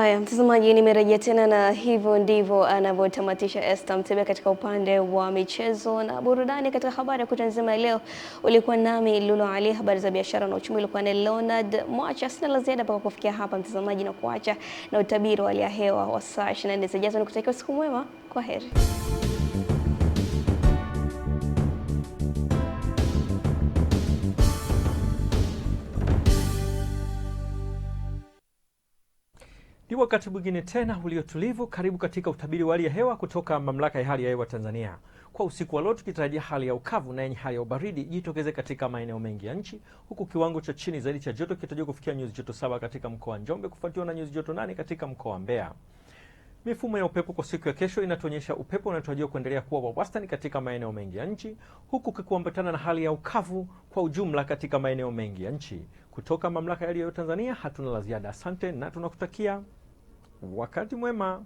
Haya, mtazamaji, nimerejea tena na hivyo ndivyo anavyotamatisha Esther Mtebe katika upande wa michezo na burudani. Katika habari ya kutwa nzima leo ulikuwa nami Lulu Ali. Habari za biashara na uchumi ulikuwa na Leonard Mwacha. Sina la ziada mpaka kufikia hapa mtazamaji, na kuacha na utabiri wa hali ya hewa wa saa 24 zijazo. Nikutakia usiku mwema, kwa heri. Ni wakati mwingine tena uliotulivu. Karibu katika utabiri wa hali ya hewa kutoka Mamlaka ya Hali ya Hewa Tanzania. Kwa usiku wa leo tukitarajia hali ya ukavu na yenye hali ya ubaridi jitokeze katika maeneo mengi ya nchi, huku kiwango cha chini zaidi cha joto kitarajiwa kufikia nyuzi joto 7 katika mkoa wa Njombe, kufuatiwa na nyuzi joto 8 katika mkoa wa Mbeya. Mifumo ya upepo kwa siku ya kesho inatuonyesha upepo unatarajiwa kuendelea kuwa wa wastani katika maeneo mengi ya nchi, huku kikiambatana na hali ya ukavu kwa ujumla katika maeneo mengi ya nchi. Kutoka Mamlaka ya Hali ya Hewa Tanzania hatuna la ziada. Asante na tunakutakia wakati mwema.